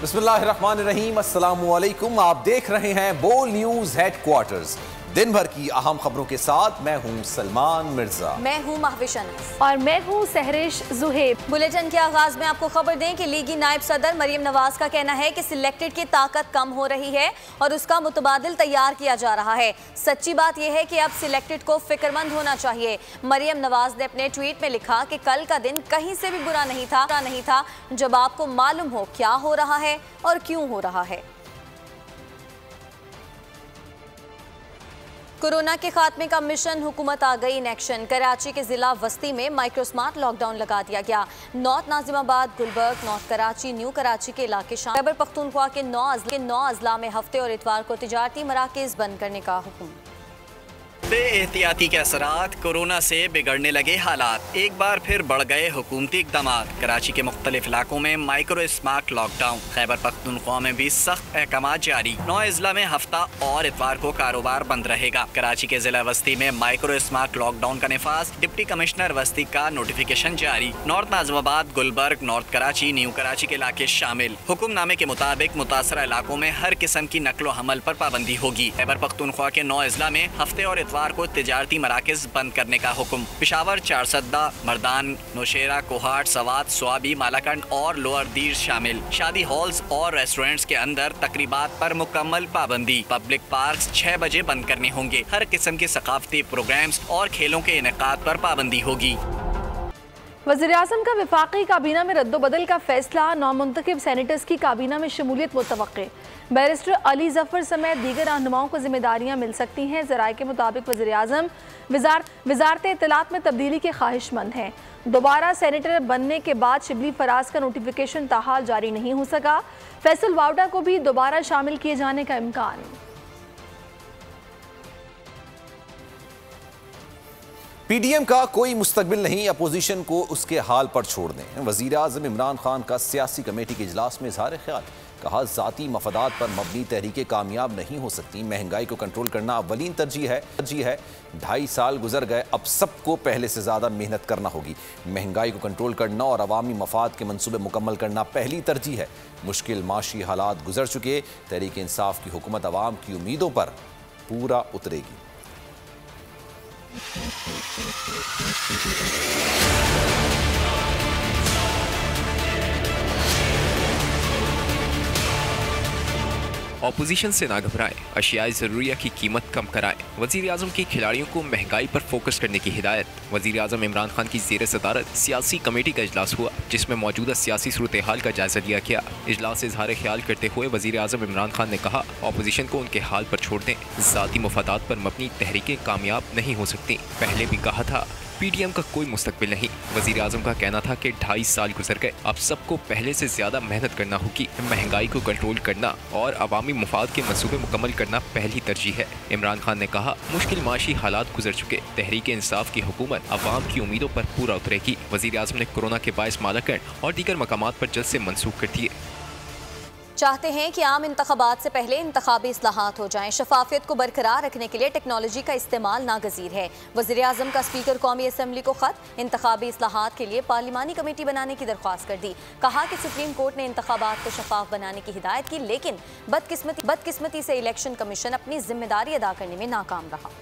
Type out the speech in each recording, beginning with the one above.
बिस्मिल्लाहिर्रहमानिर्रहीम, अस्सलामुअलैकुम। आप देख रहे हैं बोल न्यूज हेडक्वार्टर्स। दिन भर की अहम खबरों के साथ मैं हूं सलमान मिर्जा। मैं हूं महविश अनस और मैं हूं सहरिश जुहेब। बुलेटिन के आगाज में आपको खबर दें कि लीगी नायब सदर मरियम नवाज का कहना है कि सिलेक्टेड की ताकत कम हो रही है और उसका मुतबादिल तैयार किया जा रहा है। सच्ची बात यह है कि अब सिलेक्टेड को फिक्रमंद होना चाहिए। मरियम नवाज ने अपने ट्वीट में लिखा कि कल का दिन कहीं से भी बुरा नहीं था जब आपको मालूम हो क्या हो रहा है और क्यों हो रहा है। कोरोना के खात्मे का मिशन हुकूमत आ गई इन एक्शन। कराची के जिला वस्ती में माइक्रोस्मार्ट लॉकडाउन लगा दिया गया। North Nazimabad, Gulberg, north Karachi, new Karachi के इलाके शामिल। खैबर पख्तूनख्वा के 9 अजला में हफ्ते और इतवार को तिजारती मराकज़ बंद करने का हुक्म। बेएहतियाती के असरात, कोरोना से बिगड़ने लगे हालात, एक बार फिर बढ़ गए हुकूमती इक़दामात। कराची के मुख्तलिफ इलाकों में micro smart lockdown. Khyber Pakhtunkhwa में भी सख्त अहकाम जारी। 9 अजला में हफ्ता और इतवार को कारोबार बंद रहेगा। कराची के जिला वस्ती में माइक्रो स्मार्ट लॉकडाउन का निफाज। डिप्टी कमिश्नर वस्ती का नोटिफिकेशन जारी। North Nazimabad, Gulberg, north Karachi, new Karachi के इलाके शामिल। हुक्मनामे के मुताबिक मुतासरा इलाकों में हर किस्म की नकलो हमल पर पाबंदी होगी। खैबर पख्तूनख्वा के 9 अजला में हफ्ते और इतवार को तिजारती मराकज़ बंद करने का हुक्म। पेशावर, चारसद्दा, मर्दान, नौशेरा, कोहाट, सवात, स्वाबी, मालाकंड और लोअर दीर शामिल। शादी हॉल्स और रेस्टोरेंट्स के अंदर तकरीबात पर मुकम्मल पाबंदी। पब्लिक पार्क्स 6 बजे बंद करने होंगे। हर किस्म के सकाफती प्रोग्राम्स और खेलों के इनेकाद पर पाबंदी होगी। वज़ीर-ए-आज़म का वफाकी काबीना में रद्दोबदल का फैसला। नौमुंतखब सेनेटर्स की काबीना में शमूलियत मुतवक्के। बैरिस्टर अली जफ़र समेत दीगर रहनुमाओं को जिम्मेदारियाँ मिल सकती हैं। ज़राए के मुताबिक वज़ीर-ए-आज़म वज़ारत इत्तलात में तब्दीली के ख्वाहिशमंद हैं। दोबारा सेनेटर बनने के बाद शिबली फराज का नोटिफिकेशन ताहाल जारी नहीं हो सका। फैसल वाउडा को भी दोबारा शामिल किए जाने का इम्कान। पीडीएम का कोई मुस्तकबिल नहीं, अपोजिशन को उसके हाल पर छोड़ दें। वज़ीर आज़म इमरान खान का सियासी कमेटी के इजलास में इज़हार ख्याल। कहा, ज़ाती मफादात पर मबनी तहरीकें कामयाब नहीं हो सकती। महंगाई को कंट्रोल करना अव्वलीन तरजीह है। 2.5 साल गुजर गए, अब सबको पहले से ज़्यादा मेहनत करना होगी। महंगाई को कंट्रोल करना और अवामी मफाद के मनसूबे मुकम्मल करना पहली तरजीह है। मुश्किल माशी हालात गुजर चुके, तहरीक इंसाफ की हुकूमत अवाम की उम्मीदों पर पूरा उतरेगी। ऑपोजिशन से ना घबराएं, अशियाए ज़रूरिया की कीमत कम कराएं। वज़ीर आज़म की खिलाड़ियों को महंगाई पर फोकस करने की हिदायत। वज़ीर आज़म इमरान खान की ज़ेर सदारत सियासी कमेटी का इजलास हुआ, जिसमें मौजूदा सियासी सूरत हाल का जायजा लिया गया। इजलास से इज़हार ख्याल करते हुए वज़ीर आज़म इमरान खान ने कहा, ऑपोजिशन को उनके हाल पर छोड़ दें। ज़ाती मफादात पर मबनी तहरीकें कामयाब नहीं हो सकती। पहले भी कहा था, पीडीएम का कोई मुस्तकबिल नहीं। वज़ीर आज़म का कहना था कि 2.5 साल गुजर गए, अब सबको पहले से ज़्यादा मेहनत करना होगी। महंगाई को कंट्रोल करना और अवामी मुफाद के मंसूबे मुकम्मल करना पहली तरजीह है। इमरान खान ने कहा, मुश्किल माशी हालात गुजर चुके, तहरीक इंसाफ की हुकूमत अवाम की उम्मीदों पर पूरा उतरेगी। वज़ीर आज़म ने कोरोना के बायस मालाकंड और दीगर मकामात पर जल्द से मनसूख कर दिए। चाहते हैं कि आम इंतखाबात से पहले इंतखाबी इस्लाहात हो जाएं। शफाफियत को बरकरार रखने के लिए टेक्नोलॉजी का इस्तेमाल नागज़ीर है। वज़ीर-ए-आज़म का स्पीकर कौमी असम्बली को खत। इंतखाबी इस्लाहात के लिए पार्लिमानी कमेटी बनाने की दरख्वास्त कर दी। कहा कि सुप्रीम कोर्ट ने इंतखाबात को शफाफ बनाने की हिदायत की, लेकिन बदकिस्मती से इलेक्शन कमीशन अपनी जिम्मेदारी अदा करने में नाकाम रहा।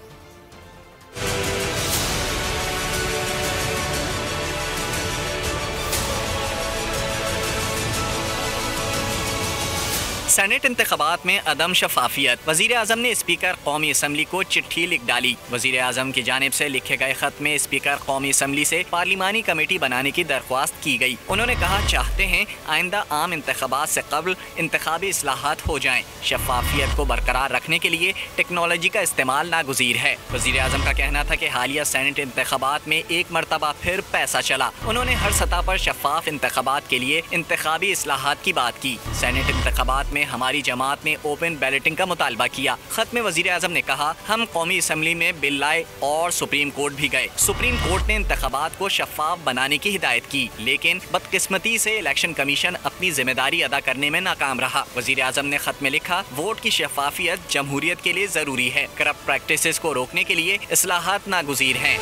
सेनेट इंतखाबात में अदम शफाफियत। वज़ीर आज़म ने स्पीकर कौमी असम्बली को चिट्ठी लिख डाली। वज़ीर आज़म की जानिब से लिखे गए खत में स्पीकर कौमी असम्बली से पार्लिमानी कमेटी बनाने की दरख्वास्त की गई। उन्होंने कहा, चाहते हैं आइंदा आम इंतखाबात से कबल इंतखाबी इस्लाहात हो जाएं। शफाफियत को बरकरार रखने के लिए टेक्नोलॉजी का इस्तेमाल नागुज़ीर है। वज़ीर आज़म का कहना था कि हालिया सेनेट इंतखाबात में एक मरतबा फिर पैसा चला। उन्होंने हर सतह पर शफाफ इंतखाबात के लिए इंतखाबी इस्लाहात की बात की। सेनेट इंतखाबात में हमारी जमात ने ओपन बैलेटिंग का मुतालबा किया। खत में वज़ीर आज़म ने कहा, हम कौमी असम्बली में बिल लाए और सुप्रीम कोर्ट भी गए। सुप्रीम कोर्ट ने इंतखाबात को शफाफ बनाने की हिदायत की, लेकिन बदकिस्मती से इलेक्शन कमीशन अपनी जिम्मेदारी अदा करने में नाकाम रहा। वज़ीर आज़म ने खत में लिखा, वोट की शफाफियत जमहूरियत के लिए जरूरी है। करप्ट प्रैक्टिसेस को रोकने के लिए इस्लाहात नागुज़ीर हैं।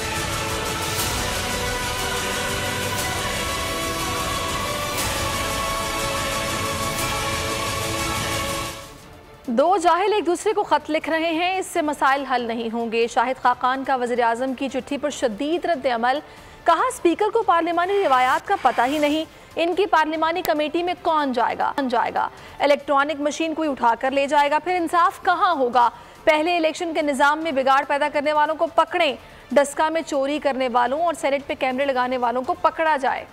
दो जाहिल एक दूसरे को खत लिख रहे हैं, इससे मसाइल हल नहीं होंगे। शाहिद खाकान का वज़ीर आज़म की चिट्ठी पर शदीद रद्द अमल। कहा स्पीकर को पार्लिमानी रिवायात का पता ही नहीं, इनकी पार्लिमानी कमेटी में कौन जाएगा? इलेक्ट्रॉनिक मशीन कोई उठा कर ले जाएगा, फिर इंसाफ कहाँ होगा? पहले इलेक्शन के निज़ाम में बिगाड़ पैदा करने वालों को पकड़ें, डस्का में चोरी करने वालों और सेनेट पे कैमरे लगाने वालों को पकड़ा जाए।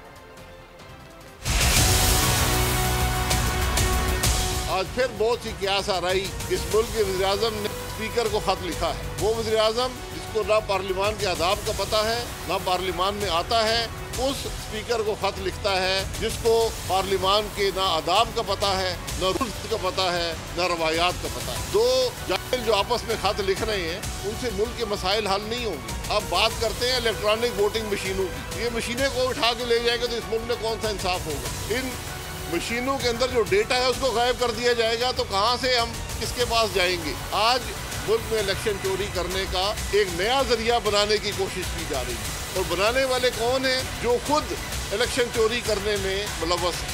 आज फिर बहुत सी क्यास आ रही, इस मुल्क के वज़ीर आज़म ने स्पीकर को खत लिखा है। वो वज़ीर आज़म जिसको ना पार्लिमान के आदाब का पता है, ना पार्लिमान में आता है, उस स्पीकर को खत लिखता है जिसको पार्लिमान के ना आदाब का पता है, ना रूल्स का पता है, ना रवायात का पता है। दो जाहिल जो आपस में खत लिख रहे हैं, उनसे मुल्क के मसाइल हल नहीं होंगे। अब बात करते हैं इलेक्ट्रॉनिक वोटिंग मशीनों की। ये मशीनें को उठा के ले जाएगा तो इस मुल्क में कौन सा इंसाफ होगा? इन मशीनों के अंदर जो डेटा है उसको गायब कर दिया जाएगा तो कहाँ से हम किसके पास जाएंगे? आज मुल्क में इलेक्शन चोरी करने का एक नया जरिया बनाने की कोशिश की जा रही है, और बनाने वाले कौन हैं? जो खुद इलेक्शन चोरी करने में मुलव्वस है।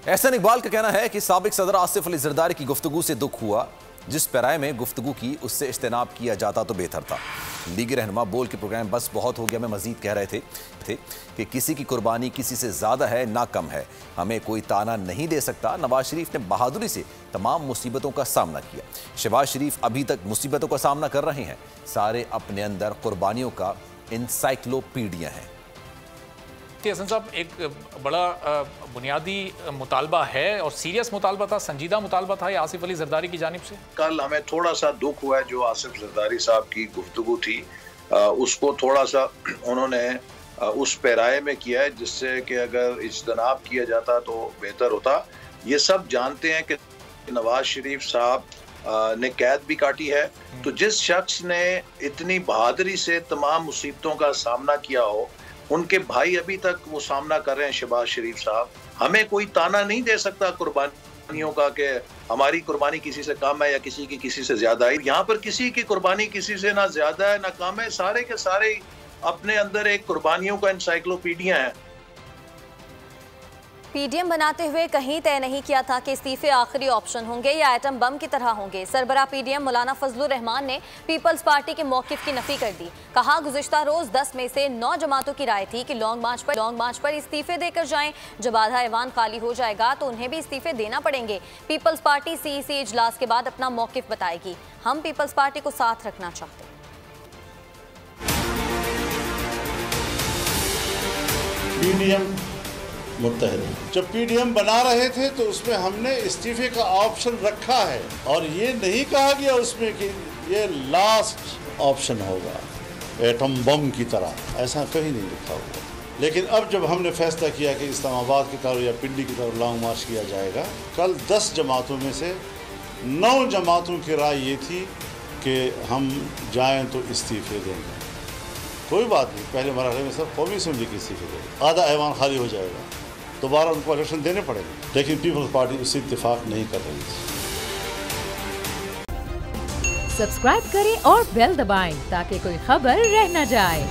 एहसन इकबाल का कहना है कि साबिक सदर आसिफ अली जरदारी की गुफ्तगू से दुख हुआ, जिस पैराए में गुफ्तगू की उससे इज्तनाब किया जाता तो बेहतर था। लीगी रहनुमा बोल के प्रोग्राम बस बहुत हो गया में मजीद कह रहे थे कि किसी की कुर्बानी किसी से ज़्यादा है ना कम है, हमें कोई ताना नहीं दे सकता। नवाज शरीफ ने बहादुरी से तमाम मुसीबतों का सामना किया। शहबाज शरीफ अभी तक मुसीबतों का सामना कर रहे हैं, सारे अपने अंदर कुर्बानियों का इंसाइक्लोपीडिया है। हसन साहब, एक बड़ा बुनियादी मुतालबा है और सीरियस मुतालबा था, संजीदा मुतालबा था ये आसिफ अली जरदारी की जानिब से। कल हमें थोड़ा सा दुख हुआ है जो आसिफ जरदारी साहब की गुफ्तगू थी, उसको थोड़ा सा उन्होंने उस पैराए में किया है जिससे कि अगर इज्तनाब किया जाता तो बेहतर होता। ये सब जानते हैं कि नवाज शरीफ साहब ने कैद भी काटी है, तो जिस शख्स ने इतनी बहादुरी से तमाम मुसीबतों का सामना किया हो, उनके भाई अभी तक वो सामना कर रहे हैं, शहबाज शरीफ साहब। हमें कोई ताना नहीं दे सकता कुर्बानियों का कि हमारी कुर्बानी किसी से कम है या किसी की किसी से ज्यादा है। यहाँ पर किसी की कुर्बानी किसी से ना ज्यादा है ना कम है, सारे के सारे अपने अंदर एक कुर्बानियों का इंसाइक्लोपीडिया है। पीडीएम बनाते हुए कहीं तय नहीं किया था कि इस्तीफे आखिरी ऑप्शन होंगे या एटम बम की तरह होंगे। सरबराह पीडीएम मौलाना फजलुर रहमान ने पीपल्स पार्टी के मौकिफ की नफी कर दी। कहा गुज़िश्ता रोज 10 में से 9 जमातों की राय थी कि लॉन्ग मार्च पर इस्तीफे देकर जाएं। जब आधा ऐवान खाली हो जाएगा तो उन्हें भी इस्तीफे देना पड़ेंगे। पीपल्स पार्टी सीईसी इजलास के बाद अपना मौकिफ बताएगी। हम पीपल्स पार्टी को साथ रखना चाहते हैं। पीडीएम मुत्तहद, जब पीडीएम बना रहे थे तो उसमें हमने इस्तीफे का ऑप्शन रखा है और ये नहीं कहा गया उसमें कि ये लास्ट ऑप्शन होगा एटम बम की तरह, ऐसा कहीं नहीं लिखा हुआ। लेकिन अब जब हमने फैसला किया कि इस्लामाबाद की तरफ या पिंडी की तरफ लॉन्ग मार्च किया जाएगा, कल 10 जमातों में से 9 जमातों की राय ये थी कि हम जाएं तो इस्तीफे देंगे। कोई बात नहीं, पहले मरहले में सब कौमी असम्बली की इस्तीफे देंगे, आधा ऐवान खाली हो जाएगा, दोबारा उनको इलेक्शन देने पड़ेंगे। लेकिन पीपल्स पार्टी उससे इत्तेफाक नहीं कर रही थी। सब्सक्राइब करें और बेल दबाएं ताकि कोई खबर रह न जाए।